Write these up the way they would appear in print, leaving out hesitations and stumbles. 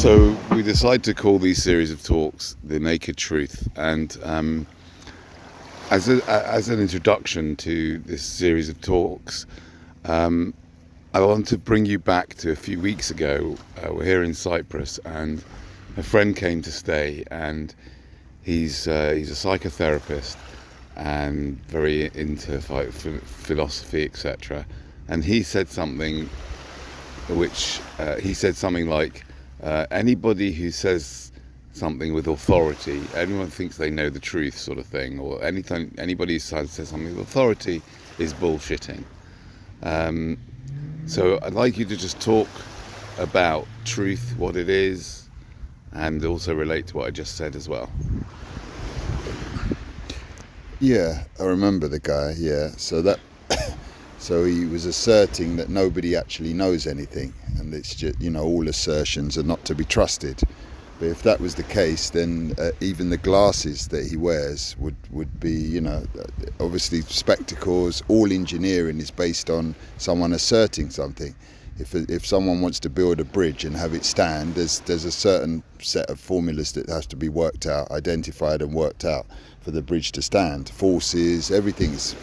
So we decided to call these series of talks The Naked Truth, and as an introduction to this series of talks, I want to bring you back to a few weeks ago. We're here in Cyprus, and a friend came to stay, and he's a psychotherapist and very into philosophy, etc. And he said something like, anybody who says something with authority, everyone thinks they know the truth, sort of thing, or anybody who says something with authority is bullshitting. So I'd like you to just talk about truth, what it is, and also relate to what I just said as well. Yeah, I remember the guy. Yeah, so he was asserting that nobody actually knows anything, and it's just, all assertions are not to be trusted. But if that was the case, then even the glasses that he wears would be, obviously spectacles. All engineering is based on someone asserting something. If someone wants to build a bridge and have it stand, there's a certain set of formulas that has to be worked out, identified and worked out for the bridge to stand. Forces, everything is.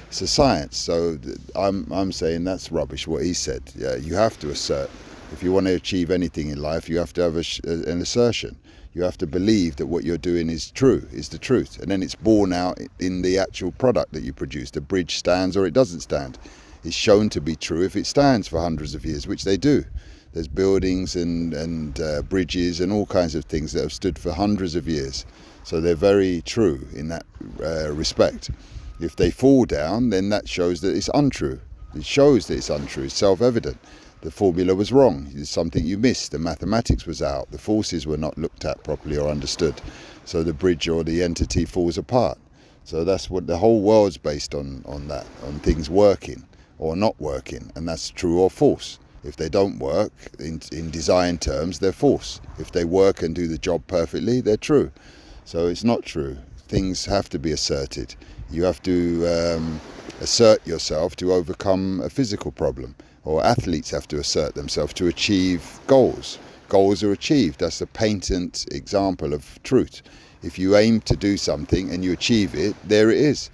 It's a science. So I'm saying that's rubbish what he said. Yeah, you have to assert. If you want to achieve anything in life, you have to have an assertion. You have to believe that what you're doing is true, is the truth, and then it's borne out in the actual product that you produce. The bridge stands or it doesn't stand. It's shown to be true if it stands for hundreds of years, which they do. There's buildings and bridges and all kinds of things that have stood for hundreds of years. So they're very true in that respect. If they fall down, then that shows that it's untrue. It shows that it's untrue. It's self-evident. The formula was wrong. It's something you missed. The mathematics was out. The forces were not looked at properly or understood. So the bridge or the entity falls apart. So that's what the whole world's based on that, on things working or not working. And that's true or false. If they don't work, in design terms, they're false. If they work and do the job perfectly, they're true. So it's not true. Things have to be asserted. You have to assert yourself to overcome a physical problem, or athletes have to assert themselves to achieve goals. Goals are achieved. That's a patent example of truth. If you aim to do something and you achieve it, there it is.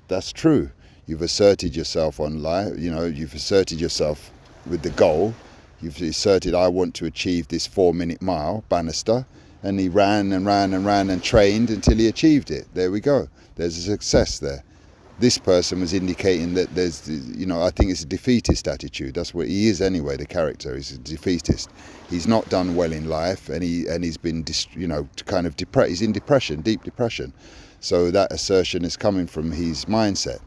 That's true. You've asserted yourself on life. You've asserted yourself with the goal. You've asserted, I want to achieve this 4-minute mile, Bannister. And he ran and ran and ran and trained until he achieved it. There we go. There's a success there. This person was indicating that there's, I think it's a defeatist attitude. That's what he is anyway, the character. He's a defeatist. He's not done well in life, and he's been, kind of depressed. He's in depression, deep depression. So that assertion is coming from his mindset.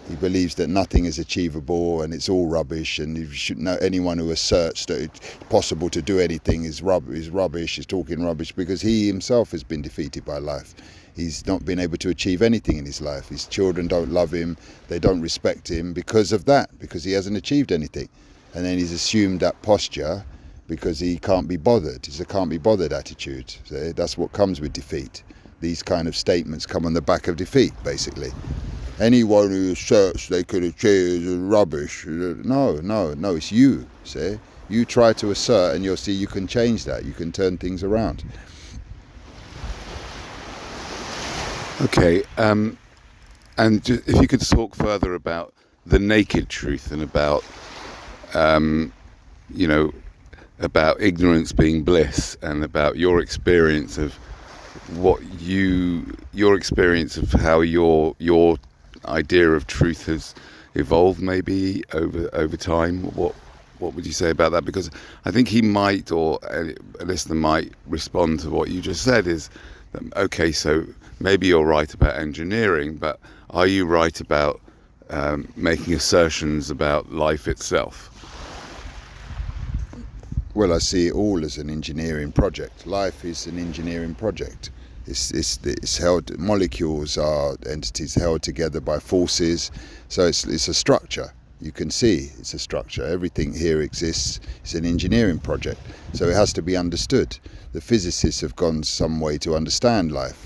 He believes that nothing is achievable and it's all rubbish, and you should know anyone who asserts that it's possible to do anything is rubbish, is talking rubbish, because he himself has been defeated by life. He's not been able to achieve anything in his life. His children don't love him, they don't respect him because of that, because he hasn't achieved anything. And then he's assumed that posture because he can't be bothered. It's a can't be bothered attitude. So that's what comes with defeat. These kind of statements come on the back of defeat, basically. Anyone who asserts they could achieve is rubbish. No, it's you, see? You try to assert and you'll see you can change that. You can turn things around. Okay, and if you could talk further about the naked truth and about, about ignorance being bliss, and about your experience of your experience of how your idea of truth has evolved maybe over time. What would you say about that? Because I think he might, or a listener might respond to what you just said is that, okay, so maybe you're right about engineering, but are you right about making assertions about life itself? Well, I see it all as an engineering project. Life is an engineering project. It's held. Molecules are entities held together by forces, so it's a structure. You can see it's a structure. Everything here exists. It's an engineering project, so it has to be understood. The physicists have gone some way to understand life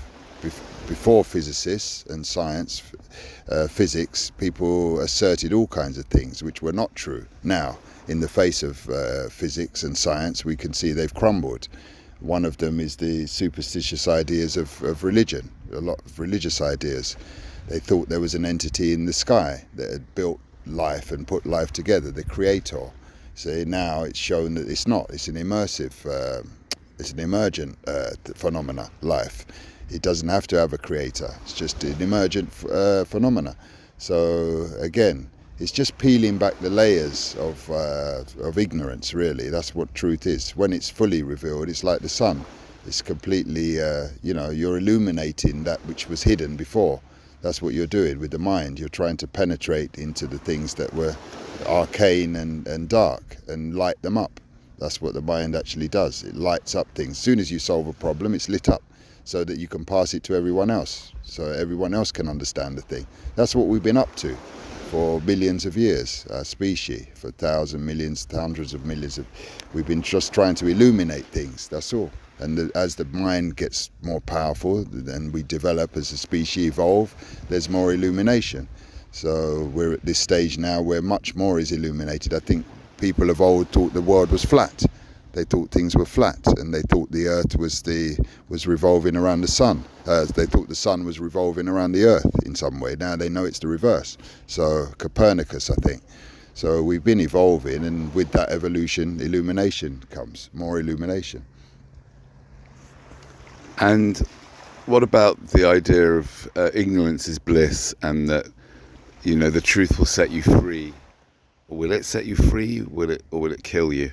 before physicists and science, physics, people asserted all kinds of things which were not true. Now, in the face of physics and science, we can see they've crumbled. One of them is the superstitious ideas of religion, a lot of religious ideas. They thought there was an entity in the sky that had built life and put life together, the creator. So now it's shown that it's not. It's an immersive, it's an emergent phenomena, life. It doesn't have to have a creator. It's just an emergent phenomena. So again, it's just peeling back the layers of ignorance, really. That's what truth is. When it's fully revealed, it's like the sun. It's completely, you're illuminating that which was hidden before. That's what you're doing with the mind. You're trying to penetrate into the things that were arcane and dark and light them up. That's what the mind actually does. It lights up things. As soon as you solve a problem, it's lit up so that you can pass it to everyone else, so everyone else can understand the thing. That's what we've been up to for millions of years, our species, for thousands, millions, hundreds of millions of... We've been just trying to illuminate things, that's all. And as the mind gets more powerful and we develop as a species, evolve, there's more illumination. So we're at this stage now where much more is illuminated. I think people of old thought the world was flat. They thought things were flat, and they thought the earth was revolving around the sun. They thought the sun was revolving around the earth in some way. Now they know it's the reverse. So Copernicus, I think. So we've been evolving, and with that evolution, illumination comes, more illumination. And what about the idea of ignorance is bliss, and that, the truth will set you free? Or will it set you free? Or will it kill you?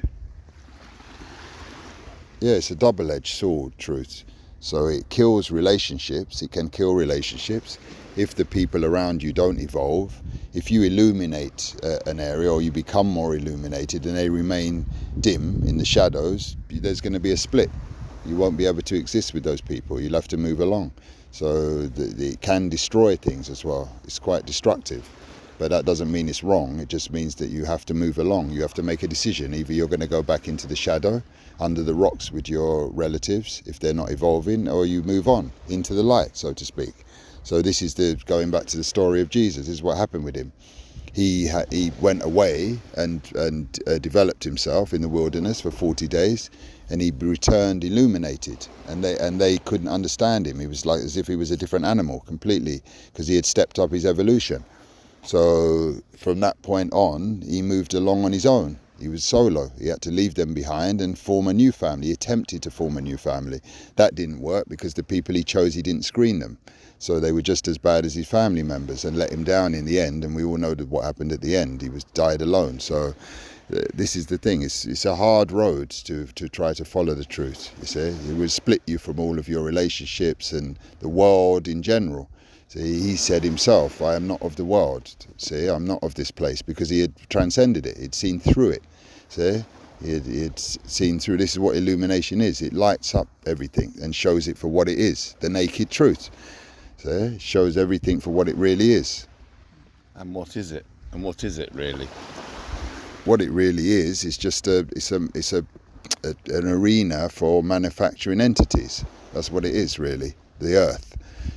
Yeah, it's a double-edged sword, truth. So it kills relationships. It can kill relationships if the people around you don't evolve. If you illuminate an area, or you become more illuminated and they remain dim in the shadows, there's going to be a split. You won't be able to exist with those people. You'll have to move along. So it can destroy things as well. It's quite destructive. But that doesn't mean it's wrong. It just means that you have to move along. You have to make a decision. Either you're going to go back into the shadow, under the rocks with your relatives, if they're not evolving, or you move on into the light, so to speak. So this is going back to the story of Jesus. This is what happened with him. He went away and developed himself in the wilderness for 40 days, and he returned illuminated, and they couldn't understand him. He was like as if he was a different animal completely, because he had stepped up his evolution. So from that point on, he moved along on his own. He was solo. He had to leave them behind and form a new family. He attempted to form a new family. That didn't work because the people he chose, he didn't screen them. So they were just as bad as his family members and let him down in the end. And we all know what happened at the end. He died alone. So this is the thing. It's a hard road to try to follow the truth. You see, it will split you from all of your relationships and the world in general. See, he said himself, I am not of the world. See, I'm not of this place, because he had transcended it. He'd seen through it. See, he'd seen through. This is what illumination is. It lights up everything and shows it for what it is, the naked truth. See, it shows everything for what it really is. And what is it? And what is it really? What it really is just an arena for manufacturing entities. That's what it is, really. The earth.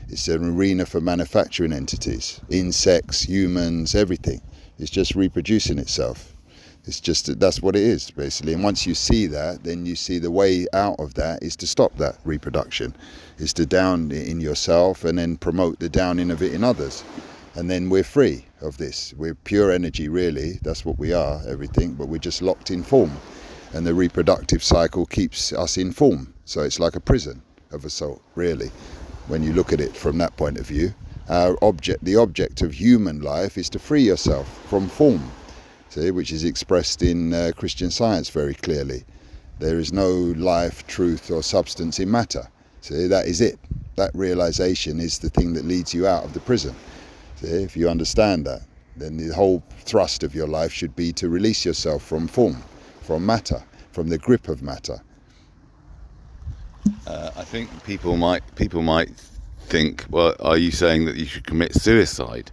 It's an arena for manufacturing entities, insects, humans, everything. It's just reproducing itself. It's just that's what it is, basically. And once you see that, then you see the way out of that is to stop that reproduction, is to down it in yourself and then promote the downing of it in others. And then we're free of this. We're pure energy, really. That's what we are, everything. But we're just locked in form. And the reproductive cycle keeps us in form. So it's like a prison of a soul, really. When you look at it from that point of view, the object of human life is to free yourself from form, see, which is expressed in Christian Science very clearly. There is no life, truth or substance in matter. See, that is it. That realization is the thing that leads you out of the prison. See, if you understand that, then the whole thrust of your life should be to release yourself from form, from matter, from the grip of matter. I think people might think, well, are you saying that you should commit suicide?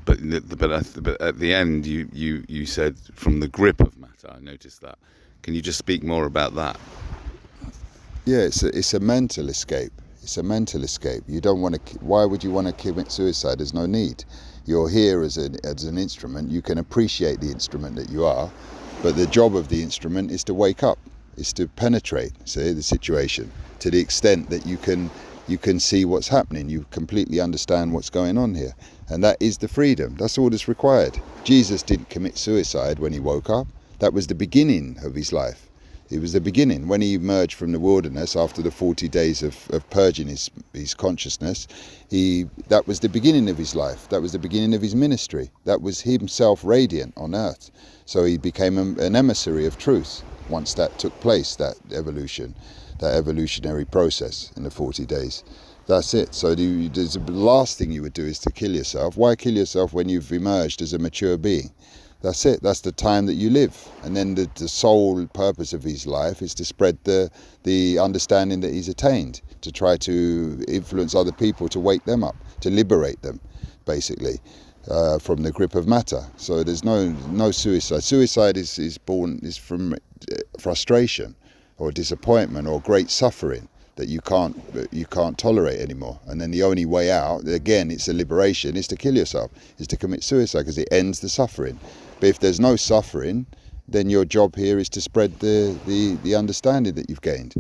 But at the end, you said from the grip of matter. I noticed that. Can you just speak more about that? Yeah, it's a mental escape. It's a mental escape. You don't want to. Why would you want to commit suicide? There's no need. You're here as an instrument. You can appreciate the instrument that you are, but the job of the instrument is to wake up, is to penetrate, say, the situation to the extent that you can see what's happening. You completely understand what's going on here, and that is the freedom. That's all that's required. Jesus didn't commit suicide when he woke up. That was the beginning of his life. It was the beginning. When he emerged from the wilderness after the 40 days of purging his consciousness, that was the beginning of his life. That was the beginning of his ministry. That was himself radiant on earth. So he became an emissary of truth once that took place, that evolutionary process in the 40 days. That's it. So the last thing you would do is to kill yourself. Why kill yourself when you've emerged as a mature being? That's it. That's the time that you live. And then the sole purpose of his life is to spread the understanding that he's attained, to try to influence other people, to wake them up, to liberate them, basically, from the grip of matter. So there's no suicide. Suicide is from frustration or disappointment or great suffering that you can't tolerate anymore. And then the only way out, again, it's a liberation, is to kill yourself, is to commit suicide, because it ends the suffering. But if there's no suffering, then your job here is to spread the understanding that you've gained.